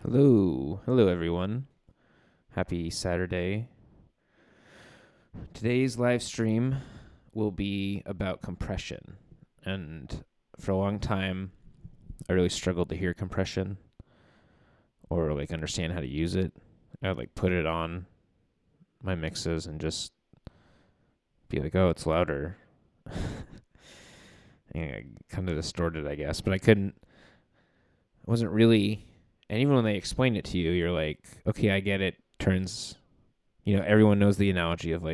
Hello everyone. Happy Saturday. Today's live stream will be about compression. And for a long time, I really struggled to hear compression or understand how to use it. I would put it on my mixes and just be like, oh, it's louder. And kind of distorted, I guess. But I wasn't really, and even when they explain it to you, you're like, okay, I get it. Turns, everyone knows the analogy of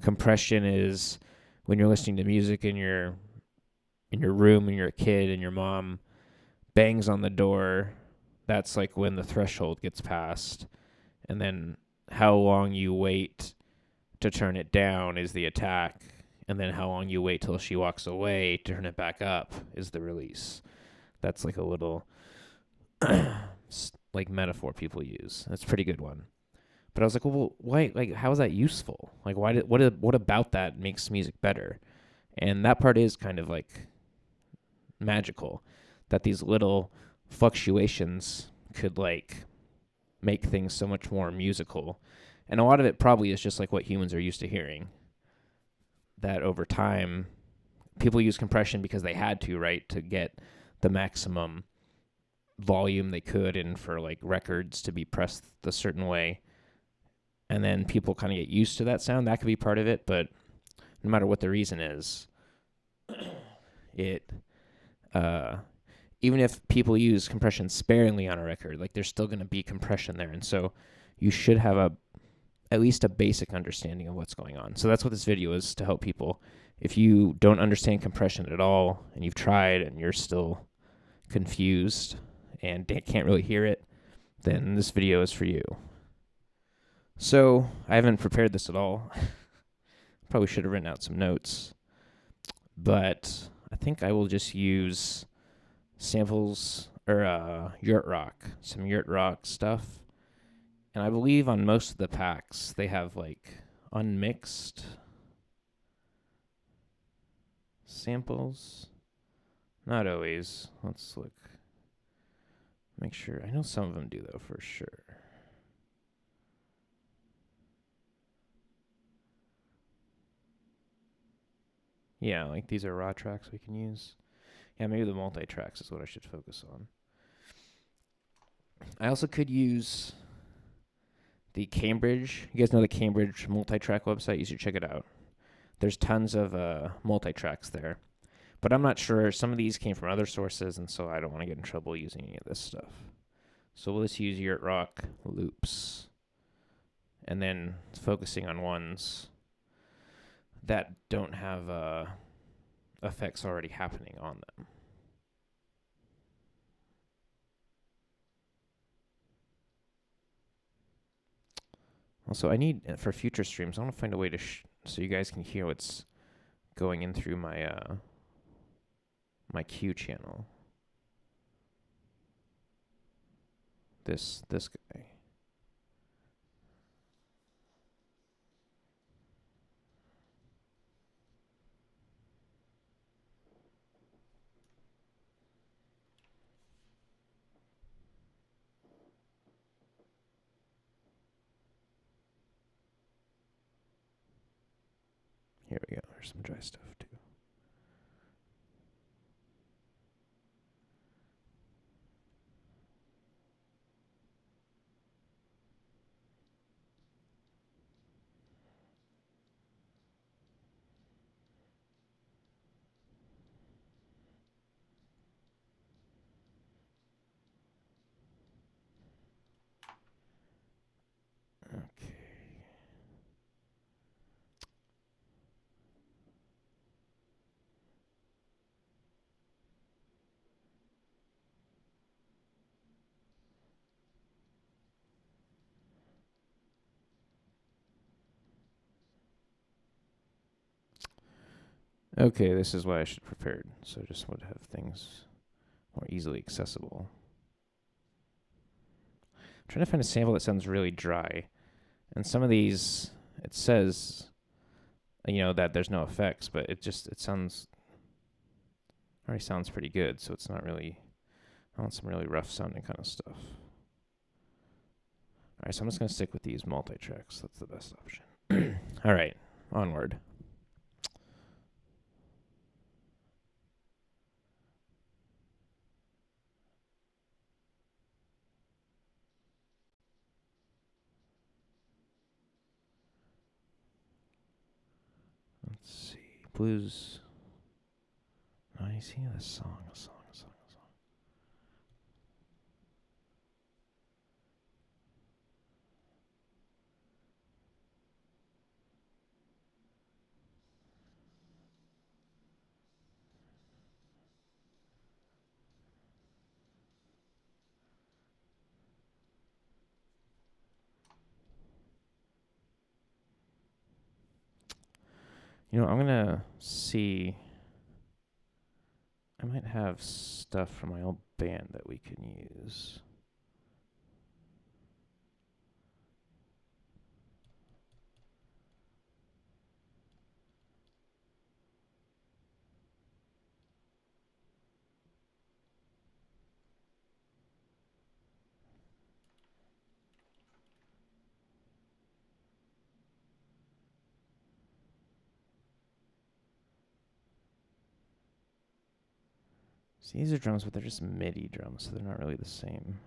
compression is when you're listening to music in your room and you're a kid and your mom bangs on the door. That's when the threshold gets passed, and then how long you wait to turn it down is the attack, and then how long you wait till she walks away to turn it back up is the release. That's a little metaphor people use. That's a pretty good one. But I was like, well, why? How is that useful? What about that makes music better? And that part is kind of magical, that these little fluctuations could make things so much more musical. And a lot of it probably is just what humans are used to hearing. That over time, people use compression because they had to, right, to get the maximum volume they could and for records to be pressed a certain way. And then people kind of get used to that sound. That could be part of it, but no matter what the reason is, even if people use compression sparingly on a record, there's still going to be compression there. And so you should have at least a basic understanding of what's going on. So that's what this video is, to help people. If you don't understand compression at all and you've tried and you're still confused and can't really hear it, then this video is for you. So I haven't prepared this at all. Probably should have written out some notes. But I think I will just use samples or yurt rock, some yurt rock stuff. And I believe on most of the packs they have unmixed samples. Not always. Let's look. Make sure. I know some of them do though, for sure. Yeah, these are raw tracks we can use. Yeah, maybe the multi-tracks is what I should focus on. I also could use the Cambridge. You guys know the Cambridge multi-track website? You should check it out. There's tons of multi-tracks there. But I'm not sure. Some of these came from other sources, and so I don't want to get in trouble using any of this stuff. So we'll just use yurt rock loops. And then focusing on ones that don't have effects already happening on them. Also, I need, for future streams, I want to find a way to so you guys can hear what's going in through my my Q channel. This guy. Here we go. There's some dry stuff too. Okay. Okay, this is what I should have prepared. So just would have things more easily accessible. I'm trying to find a sample that sounds really dry. And some of these, it says, that there's no effects, but it already sounds pretty good. So it's not really, I want some really rough sounding kind of stuff. right, so I'm just going to stick with these multi-tracks. That's the best option. All right, onward. Let's see. Blues. No, you see a song. You know, I'm going to see. I might have stuff from my old band that we can use. See, these are drums, but they're just MIDI drums, so they're not really the same.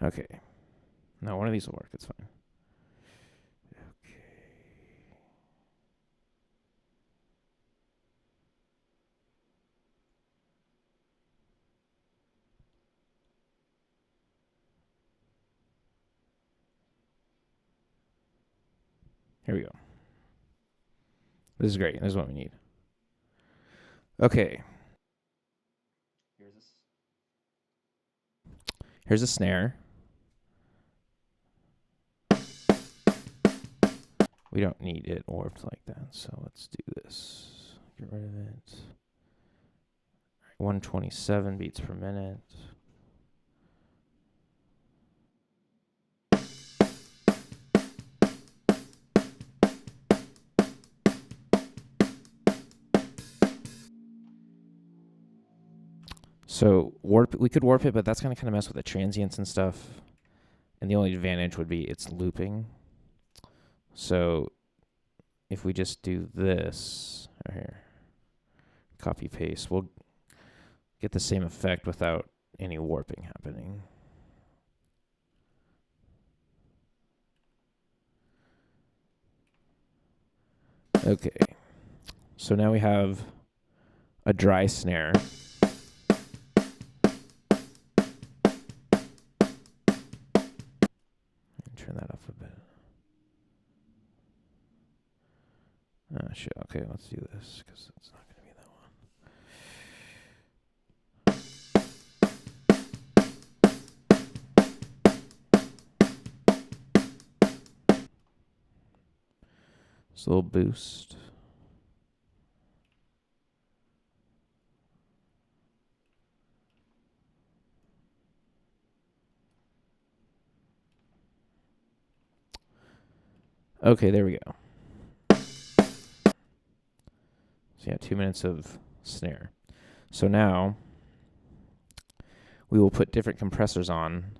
Okay. No, one of these will work. It's fine. Okay. Here we go. This is great. This is what we need. Okay. Here's a snare. We don't need it warped like that, so let's do this. Get rid of it. 127 beats per minute. So we could warp it, but that's going to kind of mess with the transients and stuff. And the only advantage would be it's looping. So if we just do this right here, copy paste, we'll get the same effect without any warping happening. Okay. So now we have a dry snare. Turn that up a bit. Oh, shit. Okay, let's do this because it's not going to be that one. Just a little boost. Okay, there we go. So yeah, 2 minutes of snare. So now we will put different compressors on.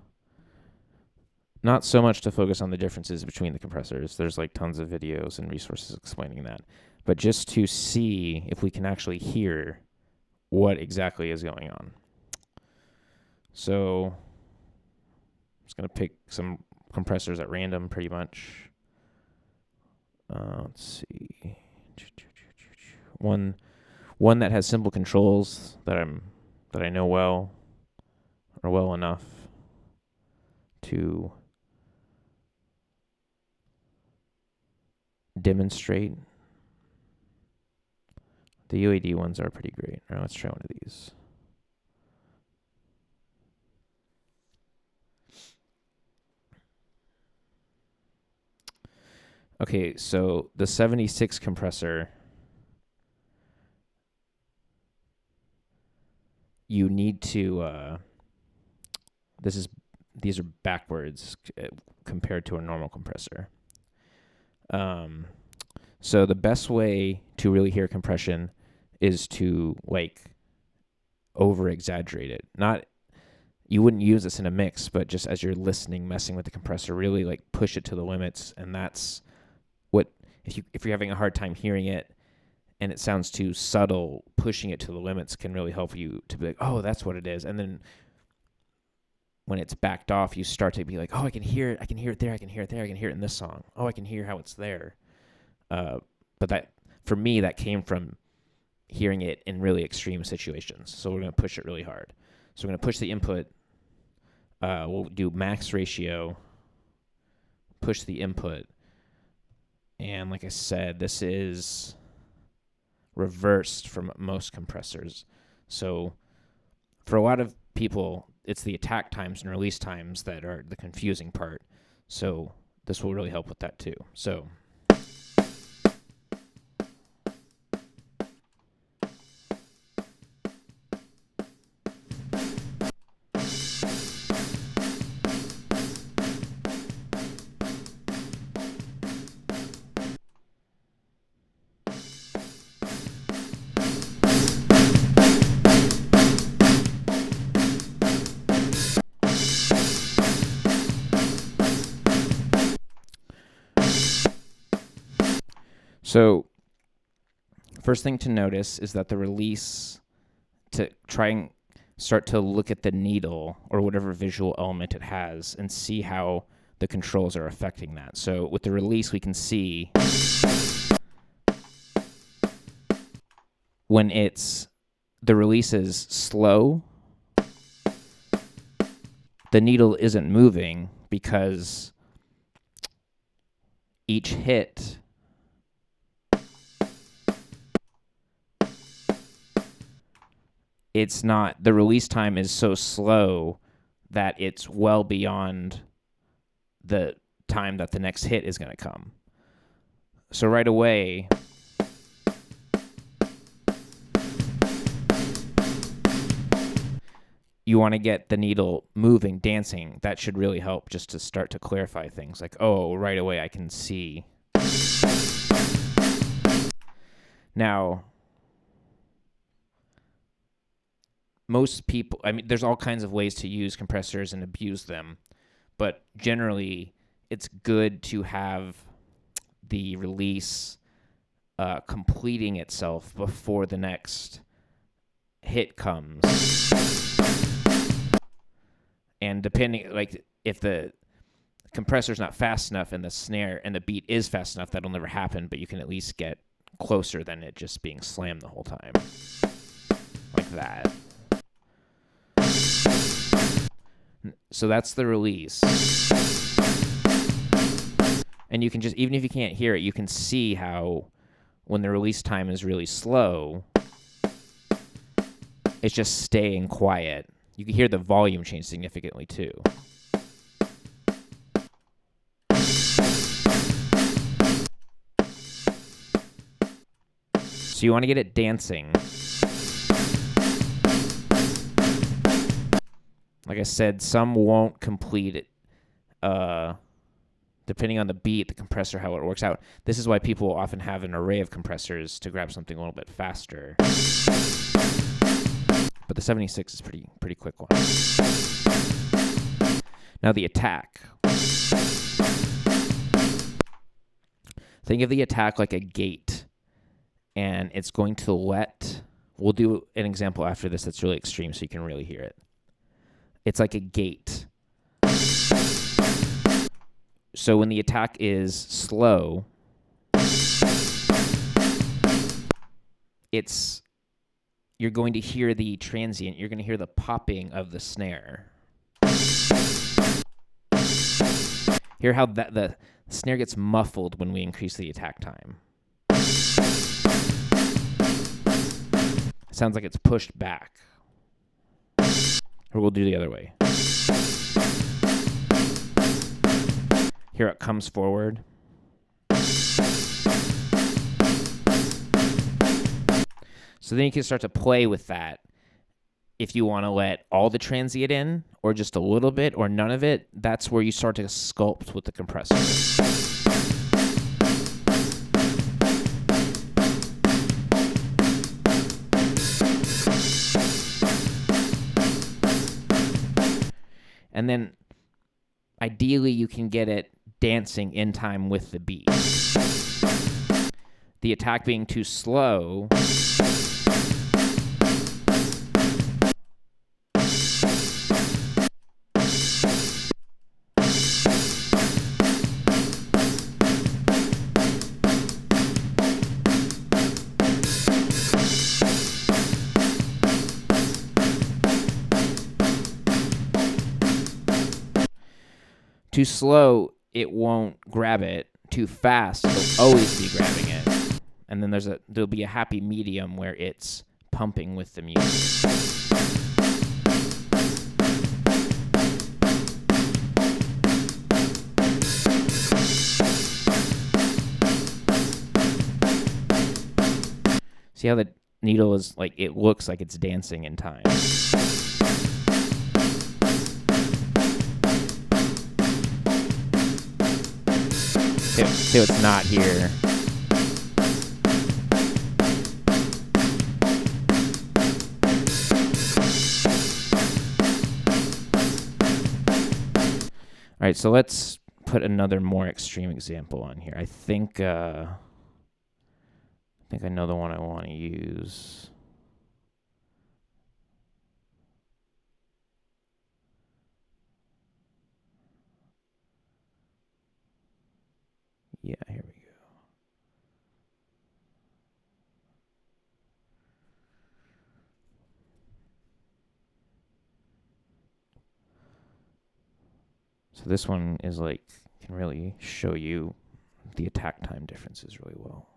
Not so much to focus on the differences between the compressors. There's like tons of videos and resources explaining that. But just to see if we can actually hear what exactly is going on. So I'm just going to pick some compressors at random pretty much. Let's see. One that has simple controls that I know well or well enough to demonstrate. The UAD ones are pretty great. All right, let's try one of these. Okay, so the 76 compressor, you need to, these are backwards compared to a normal compressor. So the best way to really hear compression is to like over-exaggerate it. Not, you wouldn't use this in a mix, but just as you're listening, messing with the compressor, really like push it to the limits. And that's what, if you're having a hard time hearing it and it sounds too subtle, pushing it to the limits can really help you to be like, oh, that's what it is. And then when it's backed off, you start to be like, oh, I can hear it there, I can hear it there, I can hear it in this song. Oh, I can hear how it's there. But that, for me, that came from hearing it in really extreme situations. So we're going to push it really hard. So we're going to push the input. We'll do max ratio, push the input. And like I said, this is reversed from most compressors. So for a lot of people, it's the attack times and release times that are the confusing part. So this will really help with that too. So So first thing to notice is that the release, to try and start to look at the needle or whatever visual element it has and see how the controls are affecting that. So with the release, we can see when the release is slow, the needle isn't moving because each hit the release time is so slow that it's well beyond the time that the next hit is going to come. So right away, you want to get the needle moving, dancing. That should really help just to start to clarify things. Like, oh, right away I can see. Now, most people, there's all kinds of ways to use compressors and abuse them, but generally it's good to have the release completing itself before the next hit comes. And depending, like, if the compressor's not fast enough and the snare and the beat is fast enough, that'll never happen, but you can at least get closer than it just being slammed the whole time. Like that. So that's the release. And you can just, even if you can't hear it, you can see how when the release time is really slow, it's just staying quiet. You can hear the volume change significantly too. So you want to get it dancing. Like I said, some won't complete it, depending on the beat, the compressor, how it works out. This is why people often have an array of compressors to grab something a little bit faster. But the 76 is pretty quick one. Now the attack. Think of the attack like a gate, and it's going to let, we'll do an example after this that's really extreme so you can really hear it. It's like a gate. So when the attack is slow, you're going to hear the transient, you're going to hear the popping of the snare. Hear how the snare gets muffled when we increase the attack time. It sounds like it's pushed back. Or we'll do the other way. Here it comes forward. So then you can start to play with that. If you want to let all the transient in, or just a little bit, or none of it, that's where you start to sculpt with the compressor. And then ideally you can get it dancing in time with the beat. The attack being too slow it won't grab it. Too fast, it'll always be grabbing it. And then there'll be a happy medium where it's pumping with the music. See how the needle is like, it looks like it's dancing in time. So it's not here. All right, so let's put another more extreme example on here. I think I know the one I want to use. Yeah, here we go. So this one is like, can really show you the attack time differences really well.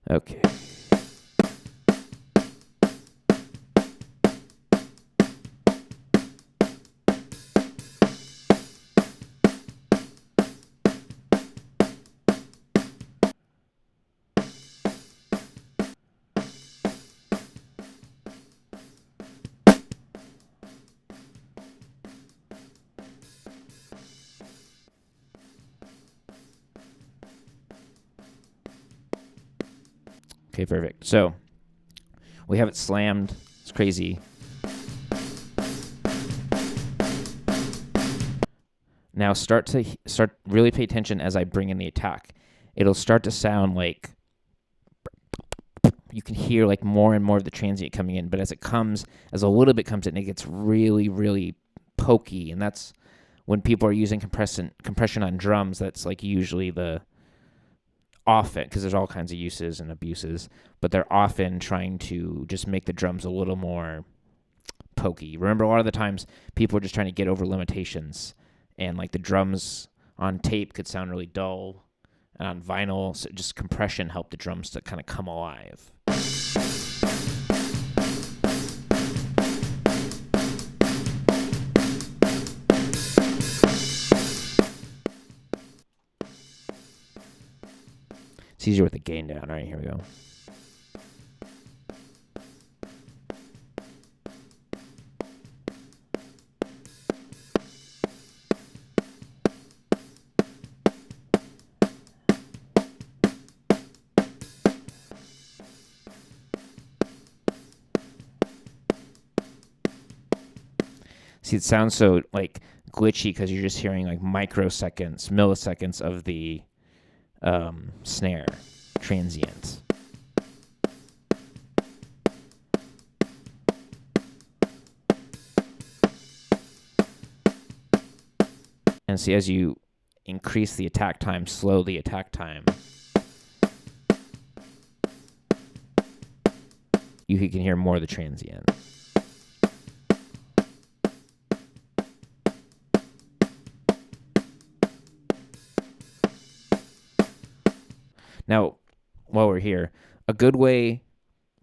Okay. Okay, perfect. So we have it slammed. It's crazy. Now start really pay attention as I bring in the attack. It'll start to sound like you can hear like more and more of the transient coming in, but as a little bit comes in, it gets really, really pokey, and that's when people are using compression on drums. That's like usually often, because there's all kinds of uses and abuses, but they're often trying to just make the drums a little more pokey. Remember, a lot of the times people are just trying to get over limitations, and like the drums on tape could sound really dull, and on vinyl, so just compression helped the drums to kind of come alive. It's easier with the gain down. All right, here we go. See, it sounds so like glitchy because you're just hearing like milliseconds of the snare transient. And see, as you increase the attack time, slow the attack time, you can hear more of the transient. Now, while we're here, a good way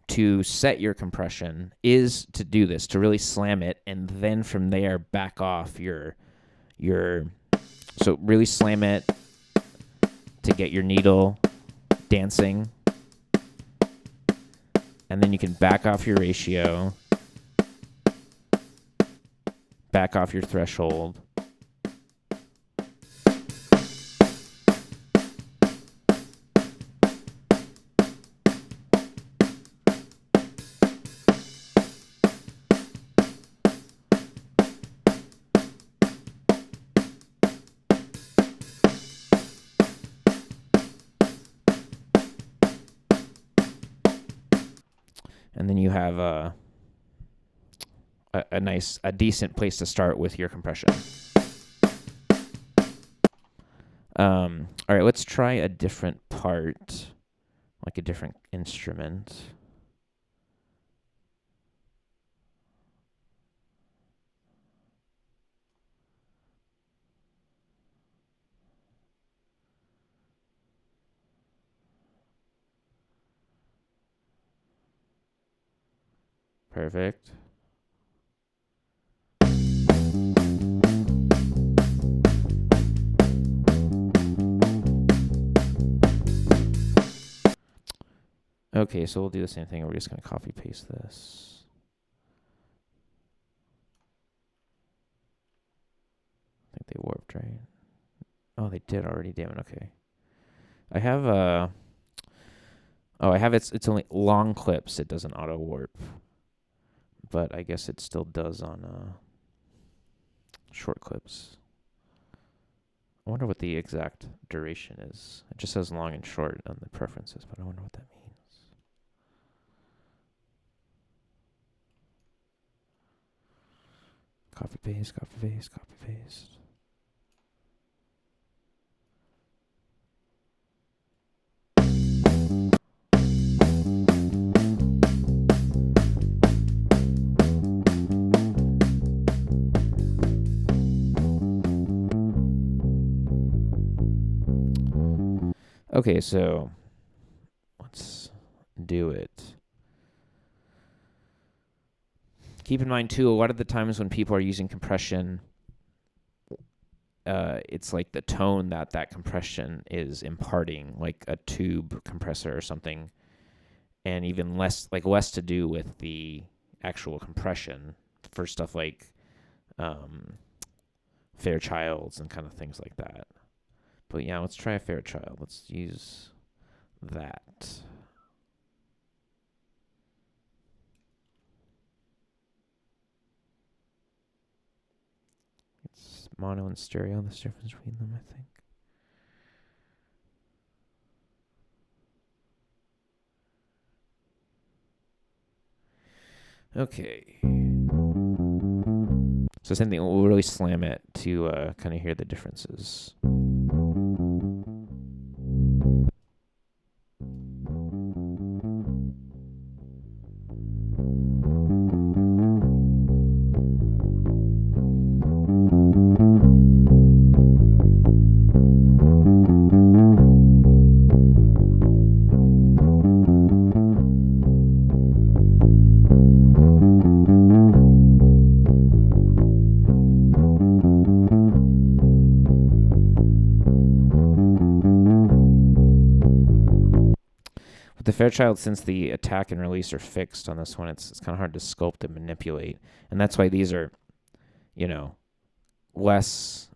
to set your compression is to do this, to really slam it, and then from there back off so really slam it to get your needle dancing, and then you can back off your ratio, back off your threshold, have a decent place to start with your compression. All right, let's try a different part, like a different instrument. Perfect. Okay, so we'll do the same thing. We're just going to copy paste this. I think they warped, right? Oh, they did already. Damn it. Okay. I have I have it's only long clips. It doesn't auto warp, but I guess it still does on short clips. I wonder what the exact duration is. It just says long and short on the preferences, but I wonder what that means. Copy paste, copy paste, copy paste. Okay, so let's do it. Keep in mind, too, a lot of the times when people are using compression, it's like the tone that compression is imparting, like a tube compressor or something, and even less to do with the actual compression for stuff like Fairchilds and kind of things like that. But yeah, let's try a Fairchild. Let's use that. It's mono and stereo. There's a difference between them, I think. Okay. So same thing. We'll really slam it to kind of hear the differences. The Fairchild, since the attack and release are fixed on this one, it's kind of hard to sculpt and manipulate, and that's why these are,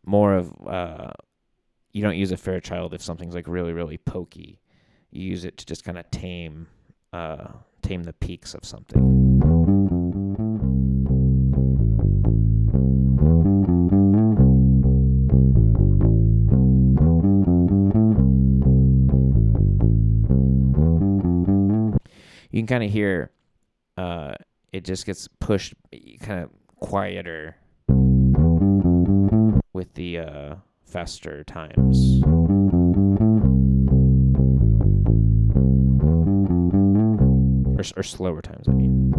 more of. You don't use a Fairchild if something's like really, really pokey. You use it to just kind of tame the peaks of something. You can kind of hear it just gets pushed kind of quieter with the faster times. Or slower times, I mean.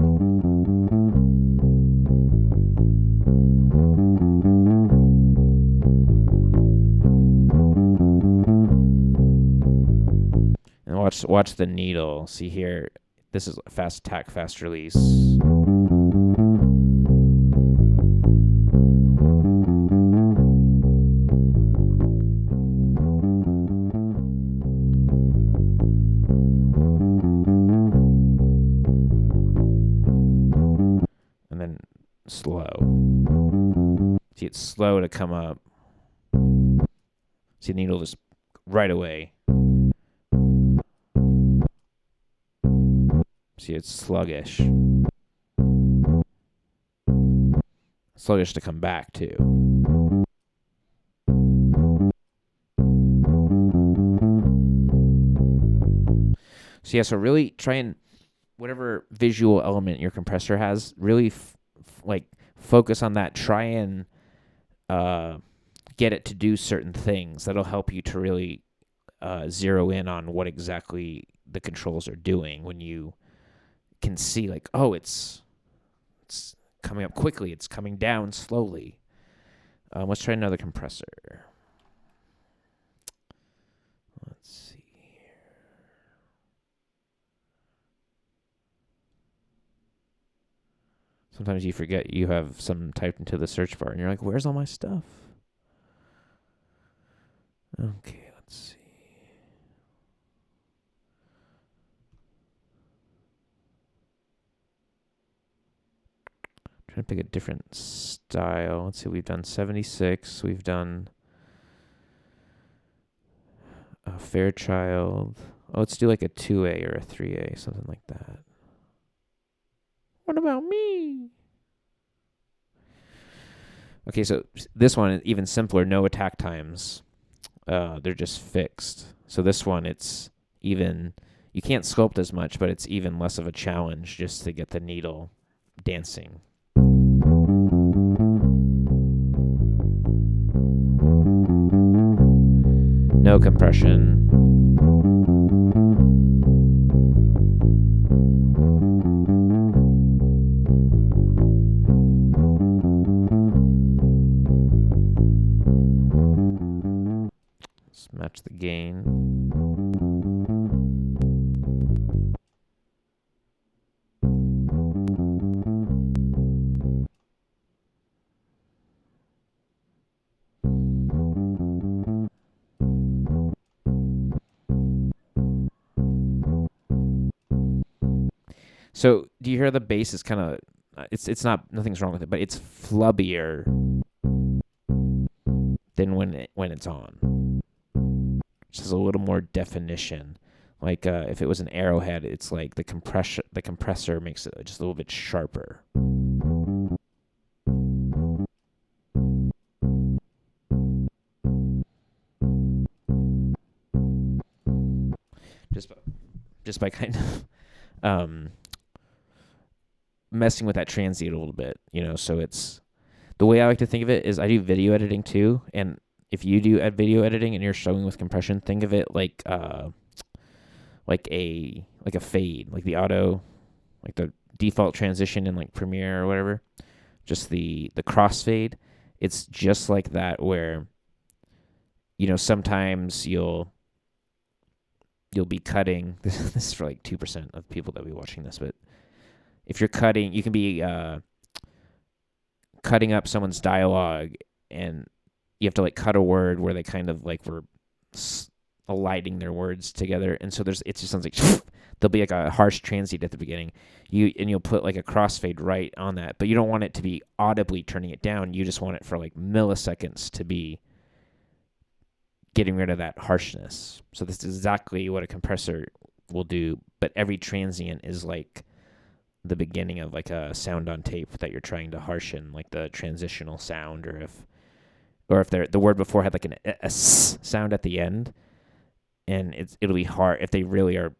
And watch the needle. See here, this is fast attack, fast release. And then slow. See, it's slow to come up. See, the needle just right away. See, it's sluggish. Sluggish to come back, too. So, yeah, so really try and whatever visual element your compressor has, really like focus on that. Try and get it to do certain things. That'll help you to really zero in on what exactly the controls are doing when you can see like, oh, it's coming up quickly, it's coming down slowly. Let's try another compressor. Let's see here. Sometimes you forget you have some typed into the search bar, and you're like, where's all my stuff? Okay, let's see. Trying to pick a different style. Let's see, we've done 76. We've done a Fairchild. Oh, let's do like a 2A or a 3A, something like that. What about me? Okay, so this one is even simpler. No attack times. They're just fixed. So this one, it's even... You can't sculpt as much, but it's even less of a challenge just to get the needle dancing. No compression. Let's match the gain. So, do you hear the bass is kind of... It's not... Nothing's wrong with it, but it's flubbier than when it's on. Just has a little more definition. Like if it was an arrowhead, it's like the compressor makes it just a little bit sharper. Just by kind of messing with that transient a little bit, so it's... The way I like to think of it is I do video editing too, and if you do video editing and you're showing with compression, think of it like a fade, like the auto, like the default transition in like Premiere or whatever, just the crossfade. It's just like that where, sometimes you'll be cutting. This is for like 2% of people that will be watching this, but if you're cutting, you can be cutting up someone's dialogue, and you have to like cut a word where they kind of like were aligning their words together, and so it just sounds like there'll be like a harsh transient at the beginning. You'll put like a crossfade right on that, but you don't want it to be audibly turning it down. You just want it for like milliseconds to be getting rid of that harshness. So this is exactly what a compressor will do, but every transient is like the beginning of like a sound on tape that you're trying to harshen, like the transitional sound, or if the word before had like a s sound at the end, and it'll be hard if they really are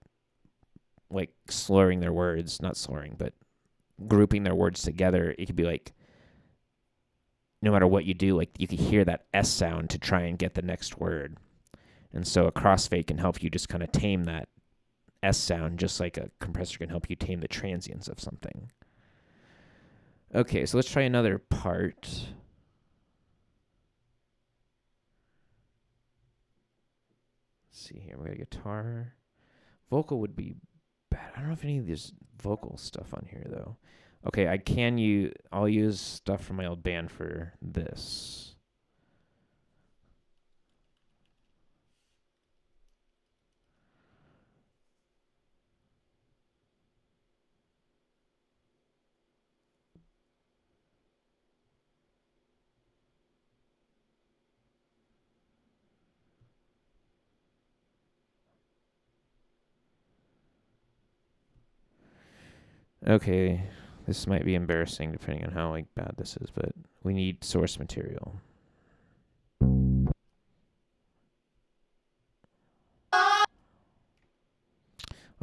like slurring their words, not slurring, but grouping their words together. It could be like, no matter what you do, like you could hear that S sound to try and get the next word. And so a crossfade can help you just kind of tame that S sound, just like a compressor can help you tame the transients of something. Okay, so let's try another part. Let's see here. We got a guitar. Vocal would be bad. I don't know if any of this vocal stuff on here though. Okay, I'll use stuff from my old band for this. Okay, this might be embarrassing depending on how like bad this is, but we need source material.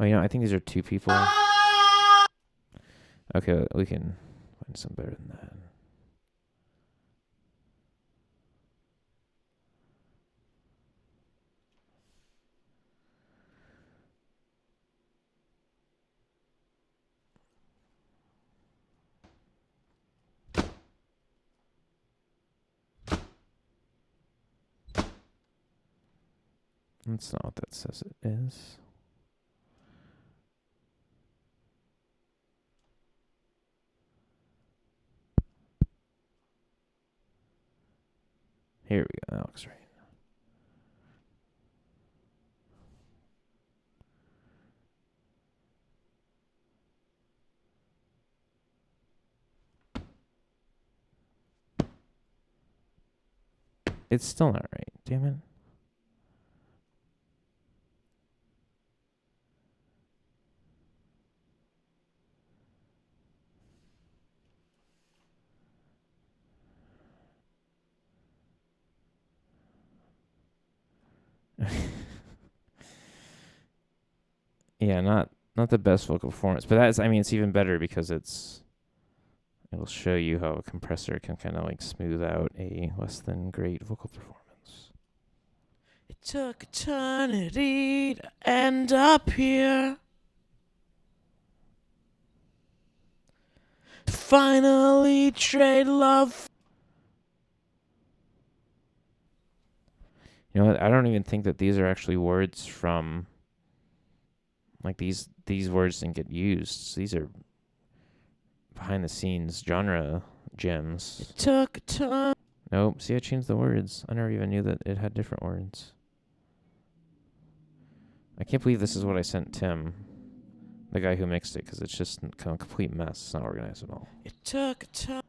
Oh, I think these are two people. Okay, we can find some better than that. That's not what that says it is. Here we go. That looks right. It's still not right. Damn it. Yeah, not the best vocal performance, but it's even better because it'll show you how a compressor can kind of like smooth out a less than great vocal performance. It took eternity to end up here. To finally trade love. You know what? I don't even think that these are actually words from like these words didn't get used. These are behind the scenes genre gems. It took time. Nope. See, I changed the words. I never even knew that it had different words. I can't believe this is what I sent Tim, the guy who mixed it, because it's just a complete mess. It's not organized at all. It took time.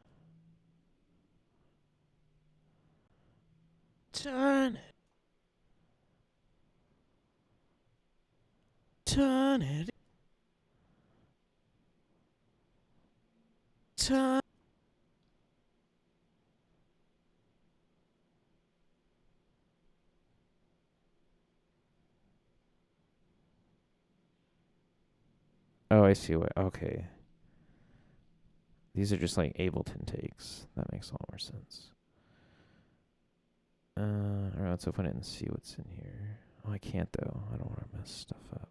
Turn it. Turn it. Turn. Oh, I see what. Okay. These are just like Ableton takes. That makes a lot more sense. Alright, let's open it and see what's in here. Oh, I can't though. I don't want to mess stuff up.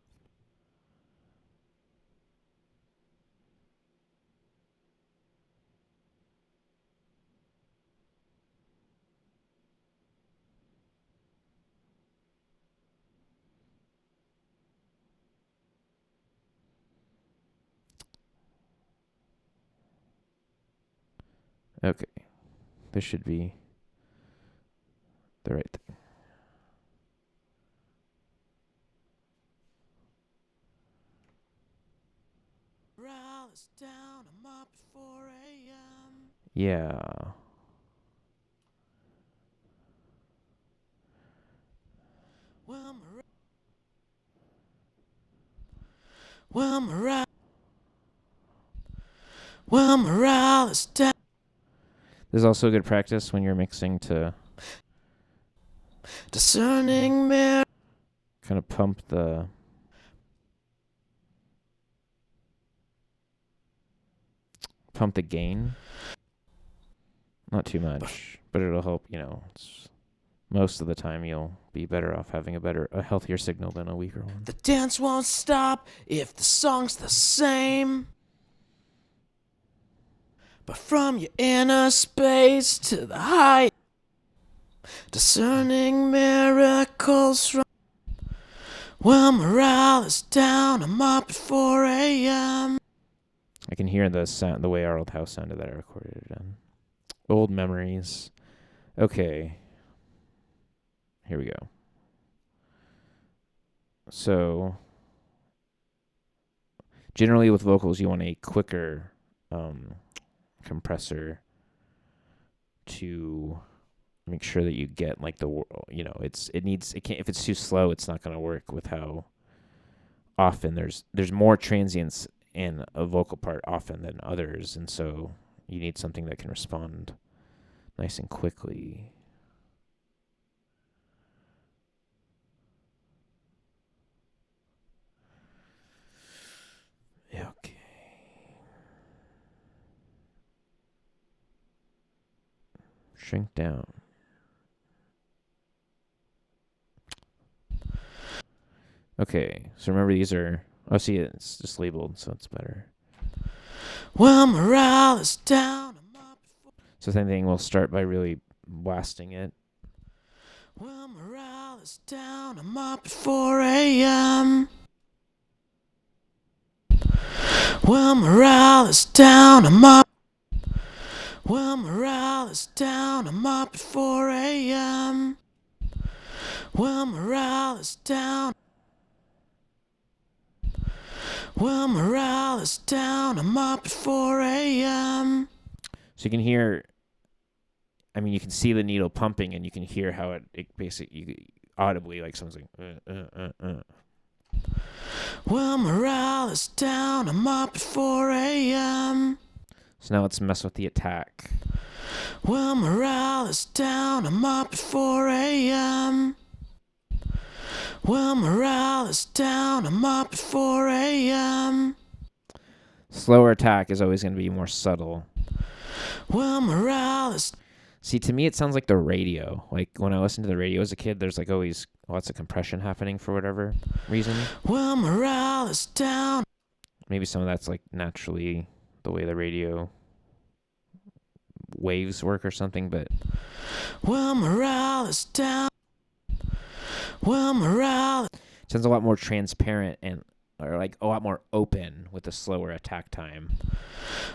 Okay. This should be the right thing. Down, I'm up at 4 a.m. Yeah. Well, morale is down. There's also good practice when you're mixing to discerning mirror. Kind of pump the gain. Not too much, but it'll help, most of the time you'll be better off having a healthier signal than a weaker one. The dance won't stop if the song's the same. But from your inner space to the high, discerning miracles from. Well, morale is down, I'm up at 4 a.m. I can hear the sound, the way our old house sounded that I recorded it in. Old memories. Okay. Here we go. So, generally with vocals, you want a quicker compressor to make sure that you get like if it's too slow, it's not going to work with how often there's more transients in a vocal part often than others, and so you need something that can respond nice and quickly. Okay. Shrink down. Okay, so remember these are... Oh, see, it's just labeled, so it's better. Well, morale is down. So same thing, we'll start by really blasting it. Well, morale is down. I'm up at 4 a.m. Well, morale is down. I'm up. Well, morale is down. I'm up at 4 a.m. Well, morale is down. Well, morale is down. I'm up at 4 a.m. So you can hear... I mean, you can see the needle pumping, and you can hear how it basically... audibly, like someone's like... Well, morale is down. I'm up at 4 a.m. So now let's mess with the attack. Well, morale is down. I'm up at 4 a.m. Well, morale is down. I'm up at 4 a.m. Slower attack is always going to be more subtle. Well, morale is... See, to me, it sounds like the radio. Like, when I listened to the radio as a kid, there's, like, always lots of compression happening for whatever reason. Well, morale is down. Maybe some of that's, like, naturally the way the radio waves work or something, but... Well, morale is down. Well, morale... It sounds a lot more transparent and... or, like, a lot more open with a slower attack time.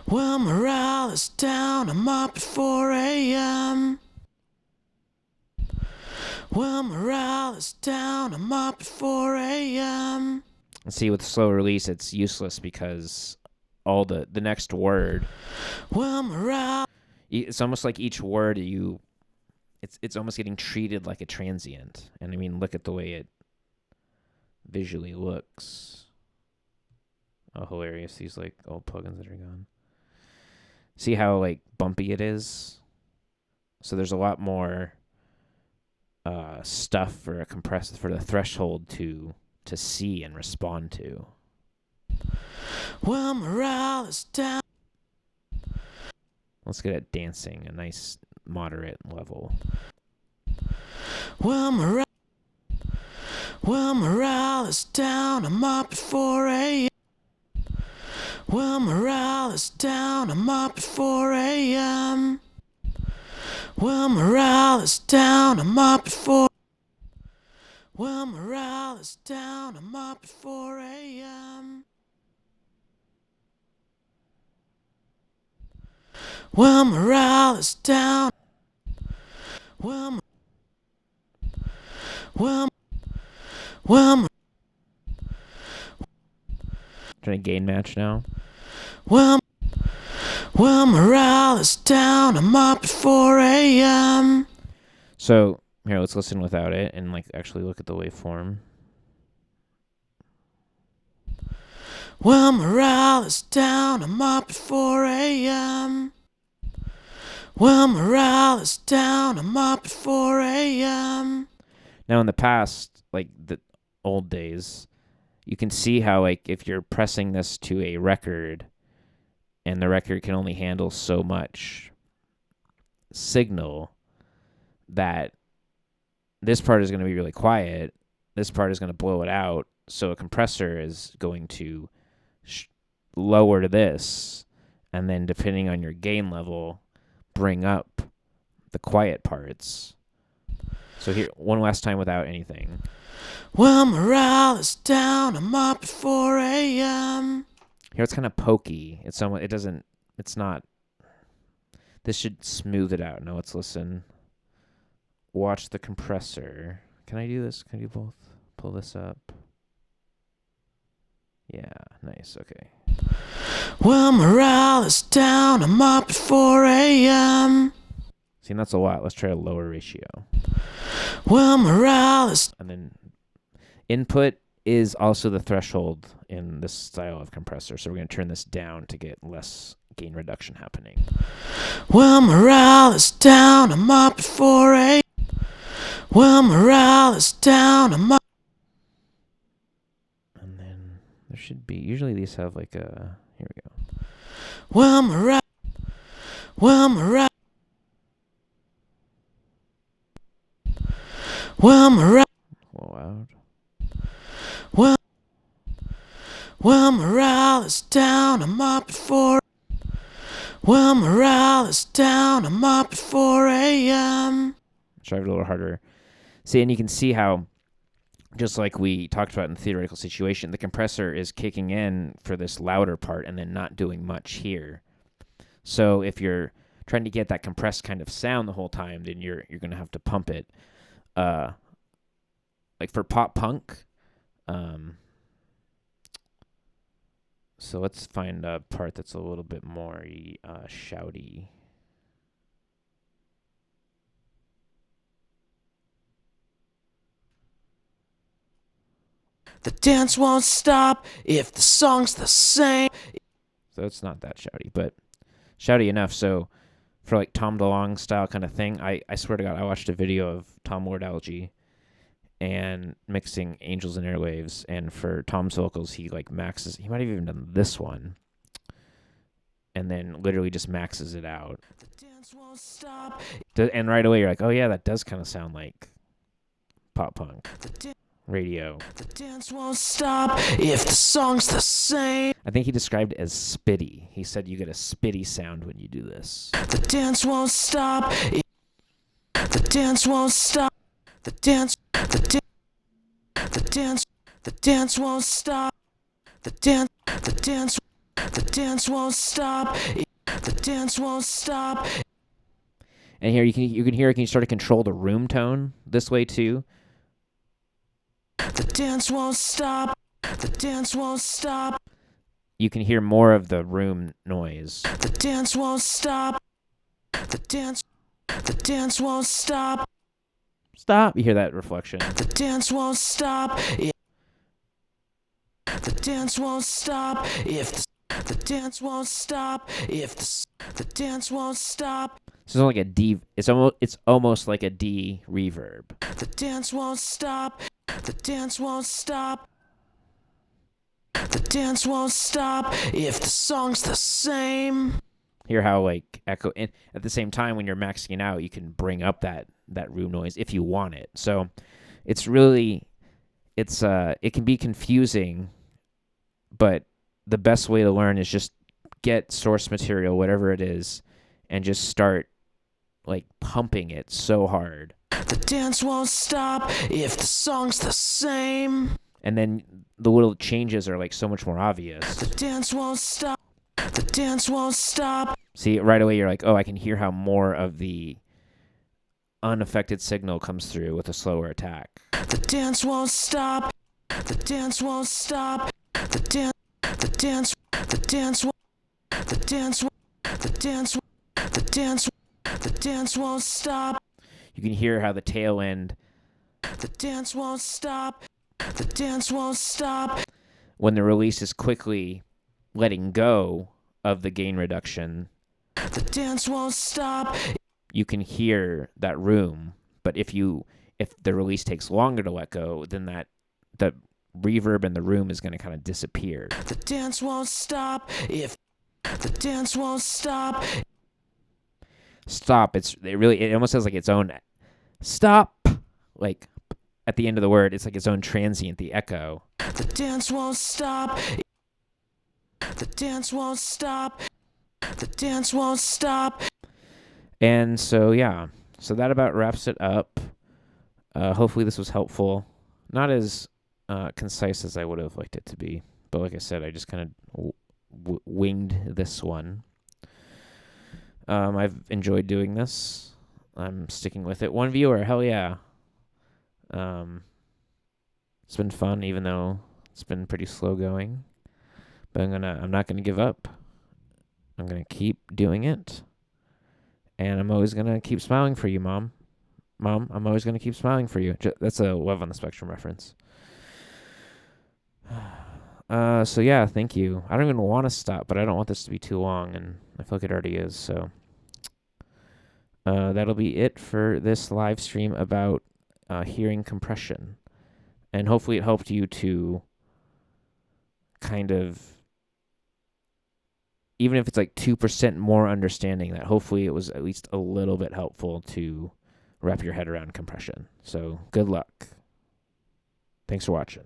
Well, morale is down. I'm up at 4 a.m. Well, morale is down. I'm up at 4 a.m. And see, with slow release, it's useless because all the next word... Well, morale... It's almost like each word it's almost getting treated like a transient. And I mean, look at the way it visually looks. Oh, hilarious. These, like, old plugins that are gone. See how, like, bumpy it is? So there's a lot more stuff for a compressor, for the threshold to see and respond to. Well, morale is down. Let's get at dancing, a nice moderate level. Well, morale is down. I'm up at 4 a.m. Well, morale is down. I'm up at 4 a.m. Well, morale is down. I'm up at 4. Well, morale is down. I'm up at 4 a.m. Well, morale is down. Well, Trying to gain match now. Well, morale is down. I'm up at 4 a.m. So here, let's listen without it and, like, actually look at the waveform. Well, morale is down. I'm up at 4 a.m. Well, morale is down. I'm up at 4 a.m. Now, in the past, like the old days, you can see how, like, if you're pressing this to a record and the record can only handle so much signal, that this part is going to be really quiet, this part is going to blow it out, so a compressor is going to lower to this, and then depending on your gain level, bring up the quiet parts. So here, one last time without anything. Well, morale is down. I'm up at 4 a.m. Here it's kind of pokey. It's not. This should smooth it out. Now let's listen. Watch the compressor. Can I do this? Can I do both? Pull this up. Yeah, nice. Okay. Well, morale is down. I'm up at 4 a.m. See, that's a lot. Let's try a lower ratio. Well, morale is... And then input is also the threshold in this style of compressor. So we're going to turn this down to get less gain reduction happening. Well, morale is down. I'm up at 4 a.m. Well, morale is down. I'm up... And then there should be... Usually these have like a... Here we go. Well, morale... Well, morale, A little loud. well, well, morale is down. I'm up at 4. Well, morale is down. I'm up at 4 a.m. Try it a little harder. See, and you can see how, just like we talked about in the theoretical situation, the compressor is kicking in for this louder part and then not doing much here. So if you're trying to get that compressed kind of sound the whole time, then you're going to have to pump it. Like for pop punk. So let's find a part that's a little bit more shouty. The dance won't stop if the song's the same. So it's not that shouty, but shouty enough. So for like Tom DeLonge style kind of thing, I swear to God, I watched a video of Tom Lord-Alge and mixing Angels and Airwaves, and for Tom's vocals, he like maxes. He might have even done this one, and then literally just maxes it out. The dance won't stop. And right away, you're like, oh yeah, that does kind of sound like pop punk The radio. The dance won't stop if the song's the same. I think he described it as spitty. He said you get a spitty sound when you do this. The dance won't stop. The dance won't stop. The dance. The dance. The dance won't stop. The dance. The dance. The dance won't stop. The dance won't stop. And here you can hear, can you start to control the room tone this way too? The dance won't stop. The dance won't stop. You can hear more of the room noise. The dance won't stop. The dance. The dance won't stop. Stop. You hear that reflection. The dance won't stop. The dance won't stop if the dance won't stop if the dance won't stop. So it's like a D. It's almost like a D reverb. The dance won't stop. The dance won't stop. The dance won't stop if the song's the same. Hear how like echo, and at the same time when you're maxing it out, you can bring up that room noise if you want it. So it's really, it can be confusing, but the best way to learn is just get source material, whatever it is, and just start like pumping it so hard. The dance won't stop if the song's the same. And then the little changes are like so much more obvious. The dance won't stop. The dance won't stop. See, right away you're like, oh, I can hear how more of the unaffected signal comes through with a slower attack. The dance won't stop. The dance won't stop. The dance. The dance. The dance. The dance. The dance. The dance. The dance won't stop. You can hear how the tail end. The dance won't stop. The dance won't stop. When the release is quickly letting go of the gain reduction, the dance won't stop. You can hear that room. But if the release takes longer to let go, then the reverb in the room is going to kind of disappear. The dance won't stop if the dance won't stop. Stop. It almost has like its own stop. Like at the end of the word, it's like its own transient, the echo. The dance won't stop. The dance won't stop. The dance won't stop. And so, yeah. So that about wraps it up. Hopefully this was helpful. Not as concise as I would have liked it to be. But like I said, I just kind of winged this one. I've enjoyed doing this. I'm sticking with it. One viewer, hell yeah. It's been fun, even though it's been pretty slow going. But I'm not gonna give up. I'm gonna keep doing it. And I'm always gonna keep smiling for you, Mom. Mom, I'm always gonna keep smiling for you. That's a Love on the Spectrum reference. So yeah, thank you. I don't even want to stop, but I don't want this to be too long, and I feel like it already is. So that'll be it for this live stream about hearing compression, and hopefully it helped you to kind of, even if it's like 2% more understanding that, hopefully it was at least a little bit helpful to wrap your head around compression. So good luck. Thanks for watching.